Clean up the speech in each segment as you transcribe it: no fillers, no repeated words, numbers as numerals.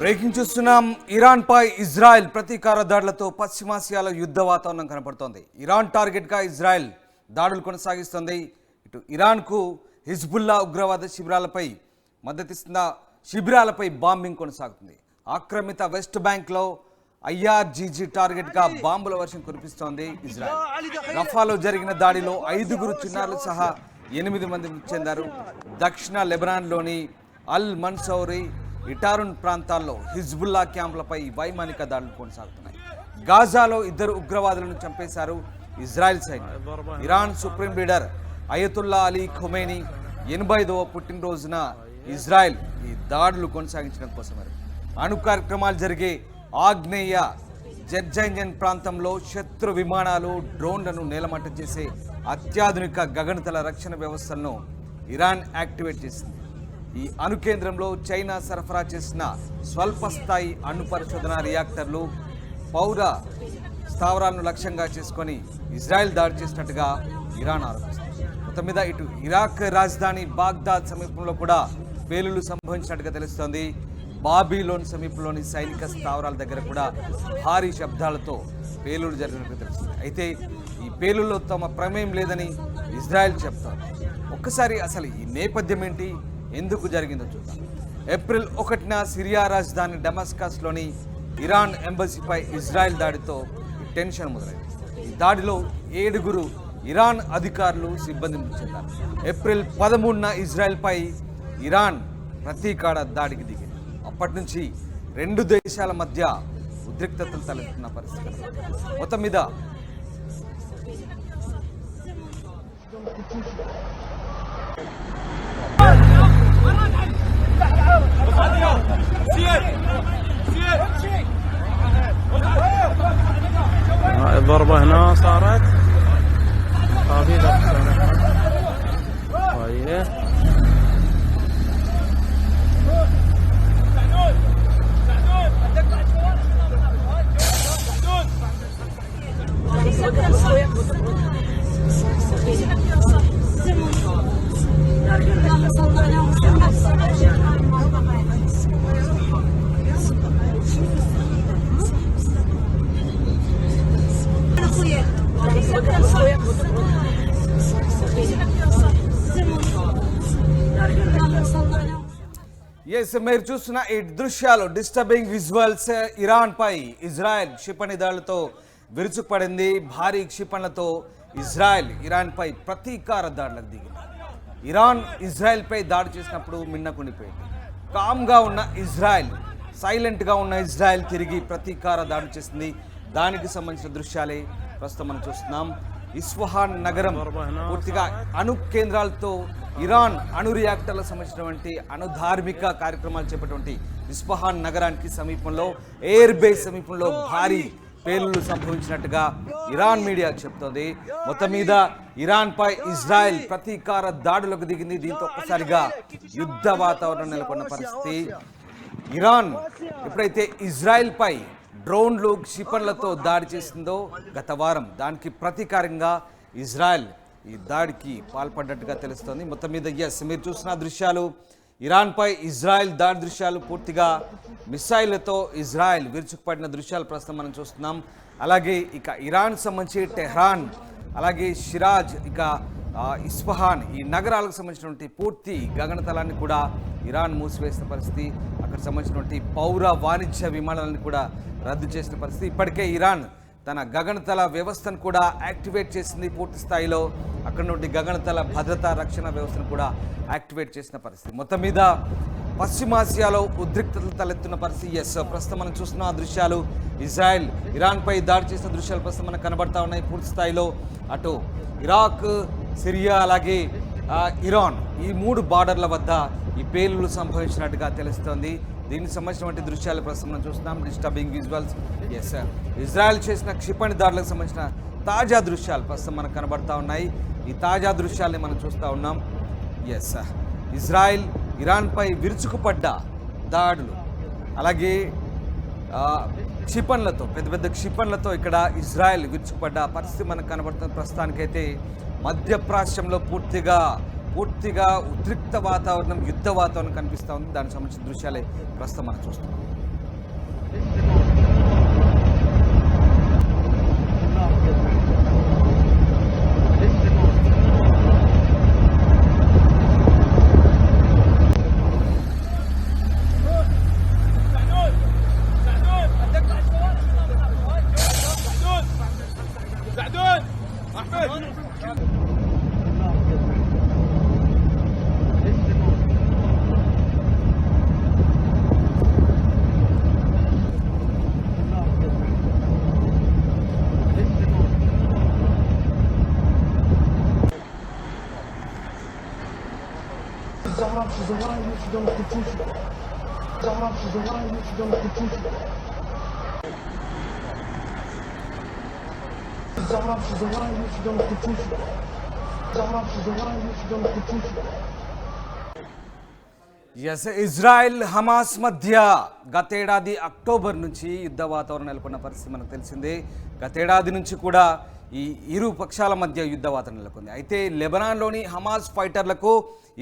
Breaking చూస్తున్నాం. ఇరాన్పై Israel ప్రతీకార దాడులతో పశ్చిమాసియాలో యుద్ధ వాతావరణం కనపడుతోంది. ఇరాన్ టార్గెట్గా ఇజ్రాయెల్ దాడులు కొనసాగిస్తోంది. ఇటు ఇరాన్కు హిజ్బుల్లా ఉగ్రవాద శిబిరాలపై మద్దతిస్తున్న శిబిరాలపై బాంబింగ్ కొనసాగుతుంది. ఆక్రమిత వెస్ట్ బ్యాంక్లో ఐఆర్జీజీ టార్గెట్గా బాంబుల వర్షం కురిపిస్తోంది ఇజ్రాయెల్. రఫాలో జరిగిన దాడిలో 5 చిన్నారులు సహా 8 మంది మృతి చెందారు. దక్షిణ లెబనాన్లోని అల్ మన్సౌరి, ఇటారున్ ప్రాంతాల్లో హిజ్బుల్లా క్యాంపులపై వైమానిక దాడులు కొనసాగుతున్నాయి. గాజాలో 2 ఉగ్రవాదులను చంపేశారు ఇజ్రాయెల్ సైన్యం. Iran supreme leader Ayatollah Ali Khamenei 85వ పుట్టినరోజున ఇజ్రాయెల్ ఈ దాడులు కొనసాగించడం కోసమే అణు కార్యక్రమాలు జరిగే ఆగ్నేయ జెర్జైన్ ప్రాంతంలో శత్రు విమానాలు, డ్రోన్లను నేలమట్టం చేసే అత్యాధునిక గగనతల రక్షణ వ్యవస్థలను ఇరాన్ యాక్టివేట్ చేసింది. ఈ అణు కేంద్రంలో చైనా సరఫరా చేసిన స్వల్ప స్థాయి అణు పరిశోధన రియాక్టర్లు, పౌర స్థావరాలను లక్ష్యంగా చేసుకొని ఇజ్రాయెల్ దాడి చేసినట్టుగా ఇరాన్ ఆరోపిస్తుంది. మొత్తం మీద ఇటు ఇరాక్ రాజధాని బాగ్దాద్ సమీపంలో కూడా పేలుళ్లు సంభవించినట్టుగా తెలుస్తోంది. బాబీలోని సమీపంలోని సైనిక స్థావరాల దగ్గర కూడా భారీ శబ్దాలతో పేలుళ్లు జరిగినట్టుగా తెలుస్తుంది. అయితే ఈ పేలుల్లో తమ ప్రమేయం లేదని ఇజ్రాయెల్ చెప్తోంది. ఒక్కసారి అసలు ఈ నేపథ్యం ఏంటి, ఎందుకు జరిగిందో చూద్దాం. ఏప్రిల్ 1న సిరియా రాజధాని డమస్కస్లోని ఇరాన్ ఎంబసీపై ఇజ్రాయెల్ దాడితో టెన్షన్ మొదలైంది. ఈ దాడిలో 7 ఇరాన్ అధికారులు, సిబ్బంది మృతి చెందారు. ఏప్రిల్ 13న ఇజ్రాయెల్పై ఇరాన్ ప్రతీకార దాడికి దిగింది. అప్పటి నుంచి 2 దేశాల మధ్య ఉద్రిక్తతలు తలెత్తున్న పరిస్థితి. మొత్తం మీద الضربة هنا صارت هذه طيب మీరు చూస్తున్న ఈ దృశ్యాలు, డిస్టర్బింగ్ విజువల్స్. ఇరాన్పై ఇజ్రాయెల్ క్షిపణి దాడులతో విరుచుకుపడింది. భారీ క్షిపణులతో ఇజ్రాయెల్ ఇరాన్పై ప్రతీకార దాడులకు దిగింది. ఇరాన్ ఇజ్రాయెల్పై దాడి చేసినప్పుడు మిన్నకుండిపోయింది. కామ్గా ఉన్న ఇజ్రాయెల్, సైలెంట్గా ఉన్న ఇజ్రాయెల్ తిరిగి ప్రతీకార దాడి చేసింది. దానికి సంబంధించిన దృశ్యాలే ప్రస్తుతం మనం చూస్తున్నాం. ఇస్ఫహాన్ నగరం పూర్తిగా అణు కేంద్రాలతో ఇరాన్ అణు రియాక్టర్లకు సంబంధించినటువంటి అణుధార్మిక కార్యక్రమాలు చేపట్టినటువంటి ఇస్ఫహాన్ నగరానికి సమీపంలో, ఎయిర్ బేస్ సమీపంలో భారీ పేలుళ్లు సంభవించినట్టుగా ఇరాన్ మీడియా చెప్తోంది. మొత్తం మీద ఇరాన్పై ఇజ్రాయెల్ ప్రతీకార దాడులకు దిగింది. దీంతో ఒక్కసారిగా యుద్ధ వాతావరణం నెలకొన్న పరిస్థితి. ఇరాన్ ఎప్పుడైతే ఇజ్రాయెల్పై డ్రోన్లు, క్షిపణులతో దాడి చేసిందో గత వారం, దానికి ప్రతీకారంగా ఇజ్రాయెల్ ఈ దాడికి పాల్పడ్డట్టుగా తెలుస్తోంది. మొత్తం మీద మీరు చూసిన దృశ్యాలు, ఇరాన్పై ఇజ్రాయెల్ దాడి దృశ్యాలు, పూర్తిగా మిసైళ్లతో ఇజ్రాయెల్ విరుచుకుపడిన దృశ్యాలు ప్రస్తుతం మనం చూస్తున్నాం. అలాగే ఇక ఇరాన్ సంబంధించి టెహ్రాన్, అలాగే షిరాజ్, ఇక ఇస్ఫహాన్, ఈ నగరాలకు సంబంధించినటువంటి పూర్తి గగనతలాన్ని కూడా ఇరాన్ మూసివేసిన పరిస్థితి. అక్కడ సంబంధించినటువంటి పౌర వాణిజ్య విమానాలను కూడా రద్దు చేసిన పరిస్థితి. ఇప్పటికే ఇరాన్ తన గగనతల వ్యవస్థను కూడా యాక్టివేట్ చేసింది పూర్తి స్థాయిలో. అక్కడ నుండి గగనతల భద్రతా రక్షణ వ్యవస్థను కూడా యాక్టివేట్ చేసిన పరిస్థితి. మొత్తం మీద పశ్చిమాసియాలో ఉద్రిక్తతలు తలెత్తున్న పరిస్థితి. ప్రస్తుతం మనం చూస్తున్న దృశ్యాలు, ఇజ్రాయెల్ ఇరాన్పై దాడి చేసిన దృశ్యాలు ప్రస్తుతం మనకు కనబడతా ఉన్నాయి. పూర్తి స్థాయిలో అటు ఇరాక్, సిరియా, అలాగే ఇరాన్, ఈ 3 బార్డర్ల వద్ద ఈ పేలుళ్లు సంభవించినట్టుగా తెలుస్తోంది. దీనికి సంబంధించినటువంటి దృశ్యాలు ప్రస్తుతం మనం చూస్తున్నాం. Disturbing visuals. ఇజ్రాయెల్ చేసిన క్షిపణి దాడులకు సంబంధించిన తాజా దృశ్యాలు ప్రస్తుతం మనకు కనబడతా ఉన్నాయి. ఈ తాజా దృశ్యాల్ని మనం చూస్తూ ఉన్నాం. ఇజ్రాయెల్ ఇరాన్పై విరుచుకుపడ్డ దాడులు, అలాగే క్షిపణులతో, పెద్ద క్షిపణులతో ఇక్కడ ఇజ్రాయెల్ విరుచుకుపడ్డ పరిస్థితి మనకు కనబడుతున్న. ప్రస్తుతానికైతే మధ్యప్రాచ్యంలో పూర్తిగా ఉద్రిక్త వాతావరణం, యుద్ధ వాతావరణం కనిపిస్తూ ఉంది. దానికి సంబంధించిన దృశ్యాలే ప్రస్తుతం మనం చూస్తున్నాం. Zahra już do kuczusi. Zahra już do kuczusi. Zahra już do kuczusi. Zahra już do kuczusi. ఎస్ ఇజ్రాయెల్ హమాస్ మధ్య గతేడాది అక్టోబర్ నుంచి యుద్ధ వాతావరణం నెలకొన్న పరిస్థితి మనకు తెలిసిందే. గతేడాది నుంచి కూడా ఈ ఇరు పక్షాల మధ్య యుద్ధ వాతావరణం నెలకొంది. అయితే లెబనాన్లోని హమాస్ ఫైటర్లకు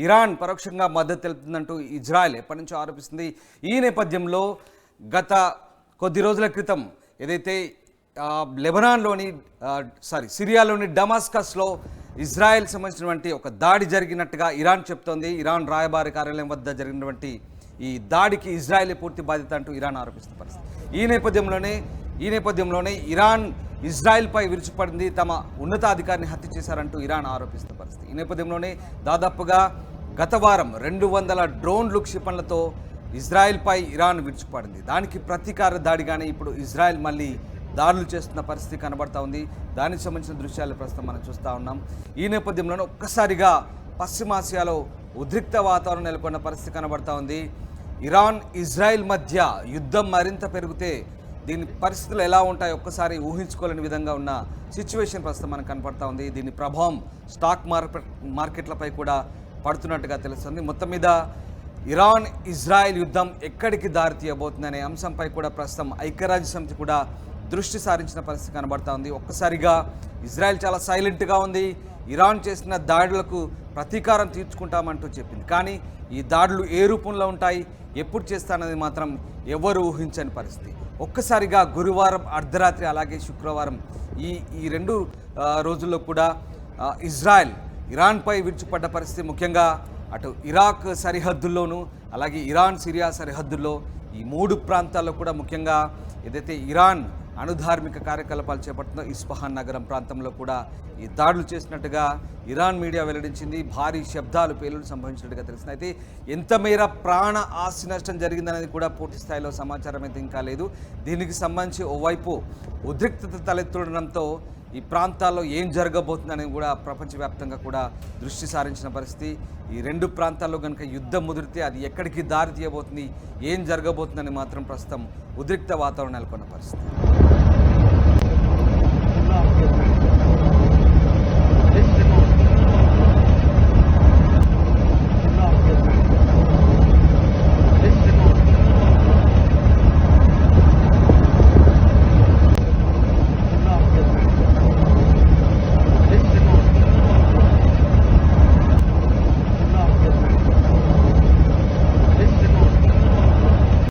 ఇరాన్ పరోక్షంగా మద్దతు తెలుపుతుందంటూ ఇజ్రాయెల్ ఎప్పటి నుంచో ఆరోపిస్తుంది. ఈ నేపథ్యంలో గత కొద్ది రోజుల క్రితం ఏదైతే లెబనాన్లోని సిరియాలోని డమాస్కస్లో ఇజ్రాయెల్ సంబంధించినటువంటి ఒక దాడి జరిగినట్టుగా ఇరాన్ చెప్తోంది. ఇరాన్ రాయబారి కార్యాలయం వద్ద జరిగినటువంటి ఈ దాడికి ఇజ్రాయెల్ పూర్తి బాధ్యత అంటూ ఇరాన్ ఆరోపిస్తున్న పరిస్థితి. ఈ నేపథ్యంలోనే ఇరాన్ ఇజ్రాయెల్పై విరుచుపడింది, తమ ఉన్నతాధికారిని హత్య చేశారంటూ ఇరాన్ ఆరోపిస్తున్న పరిస్థితి. ఈ నేపథ్యంలోనే దాదాపుగా గత వారం 200 డ్రోన్లు క్షిపణులతో ఇజ్రాయెల్పై ఇరాన్ విరుచుపడింది. దానికి ప్రతీకార దాడిగానే ఇప్పుడు ఇజ్రాయెల్ మళ్ళీ దాడులు చేస్తున్న పరిస్థితి కనబడతా ఉంది. దానికి సంబంధించిన దృశ్యాలు ప్రస్తుతం మనం చూస్తూ ఉన్నాం. ఈ నేపథ్యంలోనే ఒక్కసారిగా పశ్చిమాసియాలో ఉద్రిక్త వాతావరణం నెలకొన్న పరిస్థితి కనబడతా ఉంది. ఇరాన్ ఇజ్రాయెల్ మధ్య యుద్ధం మరింత పెరిగితే దీని పరిస్థితులు ఎలా ఉంటాయో ఒక్కసారి ఊహించుకోలేని విధంగా ఉన్న సిచ్యువేషన్ ప్రస్తుతం మనకు కనపడతా ఉంది. దీని ప్రభావం స్టాక్ మార్కెట్లపై కూడా పడుతున్నట్టుగా తెలుస్తుంది. మొత్తం మీద ఇరాన్ ఇజ్రాయెల్ యుద్ధం ఎక్కడికి దారి తీయబోతుందనే అంశంపై కూడా ప్రస్తుతం ఐక్యరాజ్య సమితి కూడా దృష్టి సారించిన పరిస్థితి కనబడతా ఉంది. ఒక్కసారిగా ఇజ్రాయెల్ చాలా సైలెంట్గా ఉంది. ఇరాన్ చేసిన దాడులకు ప్రతీకారం తీర్చుకుంటామంటూ చెప్పింది. కానీ ఈ దాడులు ఏ రూపంలో ఉంటాయి, ఎప్పుడు చేస్తానని మాత్రం ఎవరు ఊహించని పరిస్థితి. ఒక్కసారిగా గురువారం అర్ధరాత్రి అలాగే శుక్రవారం ఈ రెండు రోజుల్లో కూడా ఇజ్రాయెల్ ఇరాన్పై విరుచుపడ్డ పరిస్థితి. ముఖ్యంగా అటు ఇరాక్ సరిహద్దుల్లోనూ అలాగే ఇరాన్ సిరియా సరిహద్దుల్లో ఈ 3 ప్రాంతాల్లో కూడా ముఖ్యంగా ఏదైతే ఇరాన్ అణుధార్మిక కార్యకలాపాలు చేపడుతుందో ఇస్ఫహాన్ నగరం ప్రాంతంలో కూడా ఈ దాడులు చేసినట్టుగా ఇరాన్ మీడియా వెల్లడించింది. భారీ శబ్దాలు పేలుడు సంభవించినట్టుగా తెలిసింది. అయితే ఎంత మేర ప్రాణ ఆస్తి నష్టం జరిగిందనేది కూడా పూర్తి స్థాయిలో సమాచారం అయితే ఇంకా లేదు. దీనికి సంబంధించి ఓవైపు ఉద్రిక్తత తలెత్తుండడంతో ఈ ప్రాంతాల్లో ఏం జరగబోతుందని కూడా ప్రపంచవ్యాప్తంగా కూడా దృష్టి సారించిన పరిస్థితి. ఈ 2 ప్రాంతాల్లో కనుక యుద్ధం ముదిరితే అది ఎక్కడికి దారి తీయబోతుంది, ఏం జరగబోతుందని మాత్రం ప్రస్తుతం ఉద్రిక్త వాతావరణం నెలకొన్న పరిస్థితి.